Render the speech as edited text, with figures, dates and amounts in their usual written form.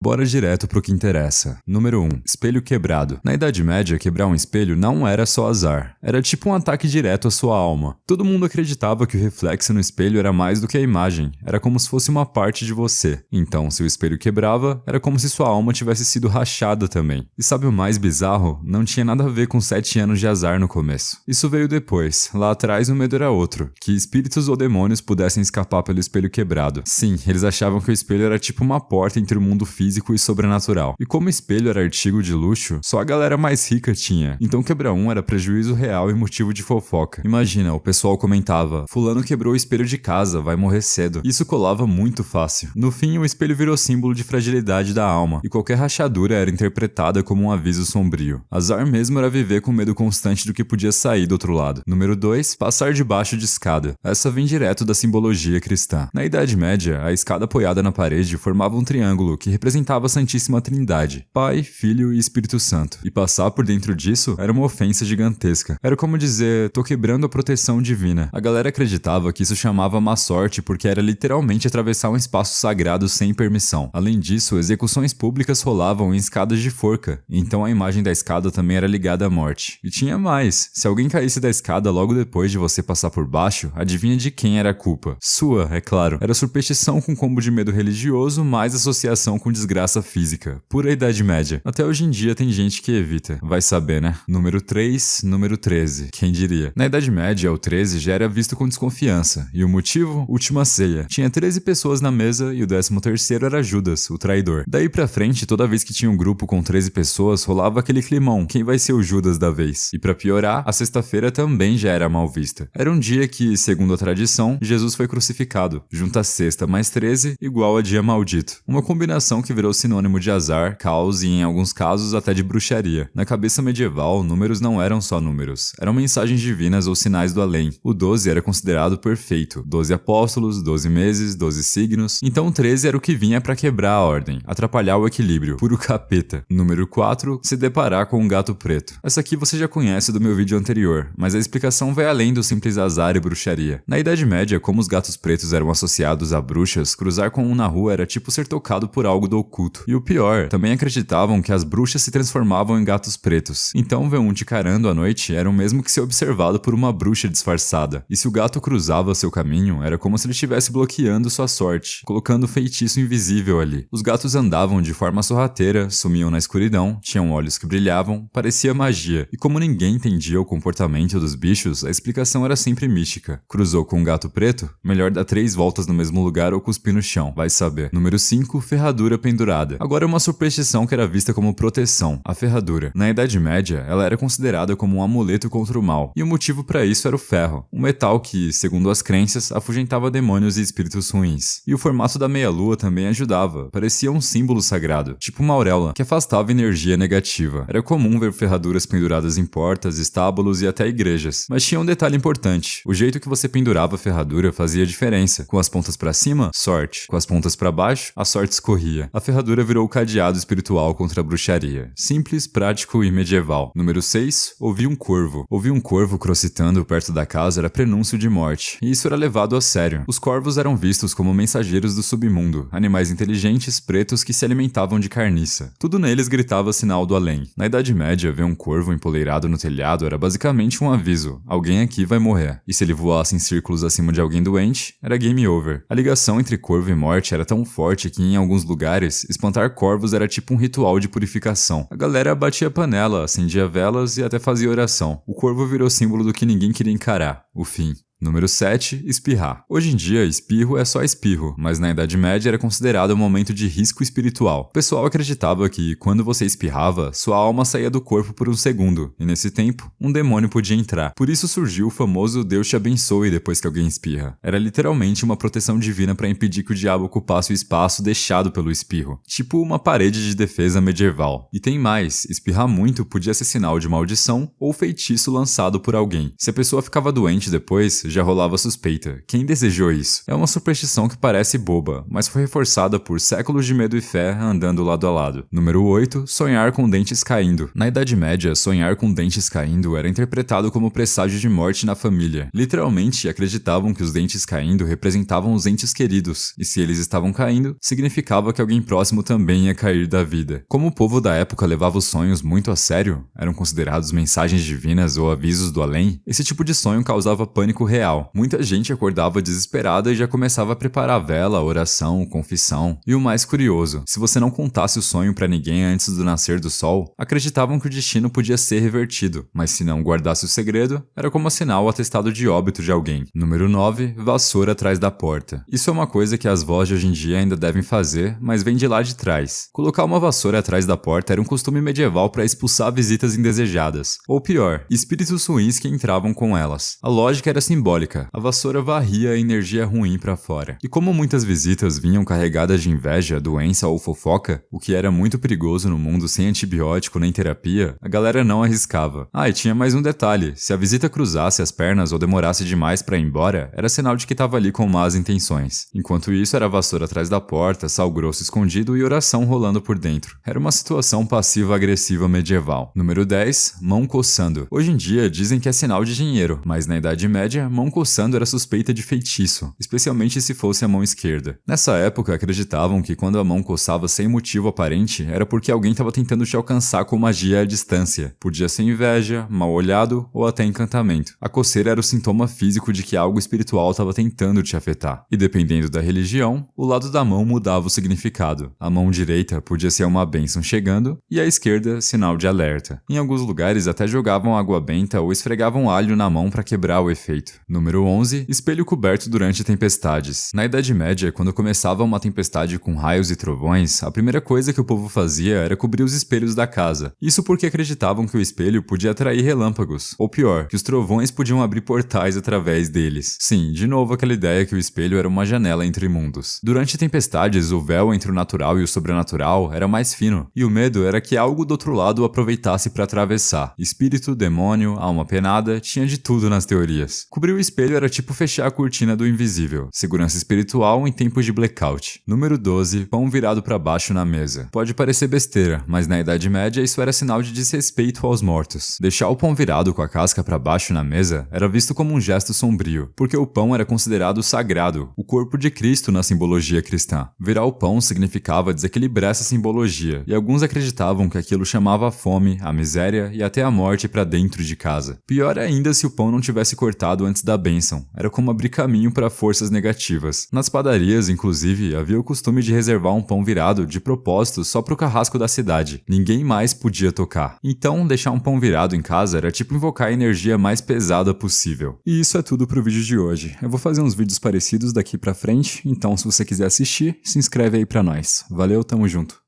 bora direto pro que interessa. Número 1. Espelho quebrado. Na Idade Média, quebrar um espelho não era só azar. Era tipo um ataque direto à sua alma. Todo mundo acreditava que o reflexo no espelho era mais do que a imagem. Era como se fosse uma parte de você. Então, se o espelho quebrava, era como se sua alma tivesse sido rachada também. E sabe o mais bizarro? Não tinha nada a ver com 7 anos de azar no começo. Isso veio depois. Lá atrás o medo era outro. Que espíritos ou demônios pudessem escapar pelo espelho quebrado. Sim, eles achavam que o espelho era tipo uma porta entre o mundo físico e sobrenatural. E como o espelho era artigo de luxo, só a galera mais rica tinha. Então quebrar um era prejuízo real e motivo de fofoca. Imagina, o pessoal comentava: fulano quebrou o espelho de casa, vai morrer cedo. Isso colava muito fácil. No fim, o espelho virou símbolo de fragilidade da alma, e qualquer rachadura era interpretada como um aviso sombrio. Azar mesmo era viver com medo constante do que podia sair do outro lado. Número 2. Passar debaixo de escada. Essa vem direto da simbologia cristã. Na Idade Média, a escada apoiada na parede formava um triângulo que representava a Santíssima Trindade, Pai, Filho e Espírito Santo. E passar por dentro disso era uma ofensa gigantesca. Era como dizer: tô quebrando a proteção divina. A galera acreditava que isso chamava má sorte porque era literalmente atravessar um espaço sagrado sem permissão. Além disso, execuções públicas rolavam em escadas de forca, então a imagem da escada também era ligada à morte. E tinha mais: se alguém caísse da escada logo depois de você passar por baixo, adivinha de quem era a culpa? Sua, é claro. Era superstição com combo de medo religioso mais associação com desgraça física. Pura Idade Média. Até hoje em dia tem gente que evita. Vai saber, né? Número 3, número 13. Quem diria? Na Idade Média, o 13 já era visto com desconfiança. E o motivo? Última ceia. Tinha 13 pessoas na mesa e o 13º era Judas, o traidor. Daí pra frente, toda vez que tinha um grupo com 13 pessoas, rolava aquele climão: quem vai ser o Judas da vez? E pra piorar, a sexta-feira também já era mal vista. Era um dia que, segundo a tradição, Jesus foi crucificado. Junta sexta mais 13 igual a dia maldito. Uma combinação que virou sinônimo de azar, caos e, em alguns casos, até de bruxaria. Na cabeça medieval, números não eram só números. Eram mensagens divinas ou sinais do além. O 12 era considerado perfeito. 12 apóstolos, 12 meses, 12 signos. Então o 13 era o que vinha pra quebrar a ordem, atrapalhar o equilíbrio. Puro capeta. Número 4. Se deparar com um gato preto. Essa aqui você já conhece do meu vídeo anterior, mas a explicação vai além do simples azar e bruxaria. Na Idade Média, como os gatos pretos eram associados a bruxas, cruzar com um na rua era tipo ser tocado por algo do oculto. E o pior, também acreditavam que as bruxas se transformavam em gatos pretos. Então ver um te carando à noite era o mesmo que ser observado por uma bruxa disfarçada. E se o gato cruzava seu caminho, era como se ele estivesse bloqueando sua sorte, colocando um feitiço invisível ali. Os gatos andavam de forma sorrateira, sumiam na escuridão, tinham olhos que brilhavam, parecia magia. E como ninguém entendia o comportamento dos bichos, a explicação era sempre mística. Cruzou com um gato preto? Melhor dar 3 voltas no mesmo lugar ou cuspir no chão, vai saber. Número 5. Ferradura pendurada. Agora é uma superstição que era vista como proteção, a ferradura. Na Idade Média, ela era considerada como um amuleto contra o mal, e o motivo para isso era o ferro, um metal que, segundo as crenças, afugentava demônios e espíritos ruins. E o formato da meia-lua também ajudava, parecia um símbolo sagrado, tipo uma auréola, que afastava energia negativa. Era comum ver ferraduras penduradas em portas, estábulos e até igrejas. Mas tinha um detalhe importante: o jeito que você pendurava a ferradura fazia diferença. Com as pontas para cima, sorte. Com as pontas para baixo, a sorte escorria. A ferradura virou o cadeado espiritual contra a bruxaria. Simples, prático e medieval. Número 6. Ouvir um corvo. Ouvir um corvo crocitando perto da casa era prenúncio de morte, e isso era levado a sério. Os corvos eram vistos como mensageiros do submundo, animais inteligentes, pretos que se alimentavam de carniça. Tudo neles gritava sinal do além. Na Idade Média, ver um corvo empoleirado no telhado era basicamente um aviso: alguém aqui vai morrer. E se ele voasse em círculos acima de alguém doente, era game over. A ligação entre corvo e morte era tão forte que, em alguns lugares, espantar corvos era tipo um ritual de purificação. A galera batia panela, acendia velas e até fazia oração. O corvo virou símbolo do que ninguém queria encarar: o fim. Número 7. Espirrar. Hoje em dia, espirro é só espirro, mas na Idade Média era considerado um momento de risco espiritual. O pessoal acreditava que, quando você espirrava, sua alma saía do corpo por um segundo, e nesse tempo, um demônio podia entrar. Por isso surgiu o famoso Deus te abençoe depois que alguém espirra. Era literalmente uma proteção divina para impedir que o diabo ocupasse o espaço deixado pelo espirro. Tipo uma parede de defesa medieval. E tem mais: espirrar muito podia ser sinal de maldição ou feitiço lançado por alguém. Se a pessoa ficava doente depois, já rolava suspeita. Quem desejou isso? É uma superstição que parece boba, mas foi reforçada por séculos de medo e fé andando lado a lado. Número 8. Sonhar com dentes caindo. Na Idade Média, sonhar com dentes caindo era interpretado como presságio de morte na família. Literalmente, acreditavam que os dentes caindo representavam os entes queridos, e se eles estavam caindo, significava que alguém próximo também ia cair da vida. Como o povo da época levava os sonhos muito a sério, eram considerados mensagens divinas ou avisos do além, esse tipo de sonho causava pânico real. Muita gente acordava desesperada e já começava a preparar vela, oração, confissão. E o mais curioso, se você não contasse o sonho pra ninguém antes do nascer do sol, acreditavam que o destino podia ser revertido, mas se não guardasse o segredo, era como assinar o atestado de óbito de alguém. Número 9. Vassoura atrás da porta. Isso é uma coisa que as vós de hoje em dia ainda devem fazer, mas vem de lá de trás. Colocar uma vassoura atrás da porta era um costume medieval para expulsar visitas indesejadas. Ou pior, espíritos ruins que entravam com elas. A lógica era simbólica. A vassoura varria a energia ruim para fora. E como muitas visitas vinham carregadas de inveja, doença ou fofoca, o que era muito perigoso no mundo sem antibiótico nem terapia, a galera não arriscava. Ah, e tinha mais um detalhe. Se a visita cruzasse as pernas ou demorasse demais para ir embora, era sinal de que estava ali com más intenções. Enquanto isso, era vassoura atrás da porta, sal grosso escondido e oração rolando por dentro. Era uma situação passiva-agressiva medieval. Número 10. Mão coçando. Hoje em dia, dizem que é sinal de dinheiro, mas na Idade Média, mão coçando era suspeita de feitiço, especialmente se fosse a mão esquerda. Nessa época, acreditavam que quando a mão coçava sem motivo aparente, era porque alguém estava tentando te alcançar com magia à distância. Podia ser inveja, mal olhado ou até encantamento. A coceira era o sintoma físico de que algo espiritual estava tentando te afetar. E dependendo da religião, o lado da mão mudava o significado. A mão direita podia ser uma bênção chegando e a esquerda, sinal de alerta. Em alguns lugares até jogavam água benta ou esfregavam alho na mão para quebrar o efeito. Número 11. Espelho coberto durante tempestades. Na Idade Média, quando começava uma tempestade com raios e trovões, a primeira coisa que o povo fazia era cobrir os espelhos da casa. Isso porque acreditavam que o espelho podia atrair relâmpagos, ou pior, que os trovões podiam abrir portais através deles. Sim, de novo aquela ideia que o espelho era uma janela entre mundos. Durante tempestades, o véu entre o natural e o sobrenatural era mais fino, e o medo era que algo do outro lado o aproveitasse para atravessar. Espírito, demônio, alma penada, tinha de tudo nas teorias. Cobrir o espelho era tipo fechar a cortina do invisível. Segurança espiritual em tempos de blackout. Número 12. Pão virado para baixo na mesa. Pode parecer besteira, mas na Idade Média isso era sinal de desrespeito aos mortos. Deixar o pão virado com a casca para baixo na mesa era visto como um gesto sombrio, porque o pão era considerado sagrado, o corpo de Cristo na simbologia cristã. Virar o pão significava desequilibrar essa simbologia, e alguns acreditavam que aquilo chamava a fome, a miséria e até a morte para dentro de casa. Pior ainda se o pão não tivesse cortado antes da bênção, era como abrir caminho para forças negativas. Nas padarias, inclusive, havia o costume de reservar um pão virado de propósito só pro carrasco da cidade. Ninguém mais podia tocar. Então, deixar um pão virado em casa era tipo invocar a energia mais pesada possível. E isso é tudo pro vídeo de hoje. Eu vou fazer uns vídeos parecidos daqui pra frente, então se você quiser assistir, se inscreve aí pra nós. Valeu, tamo junto.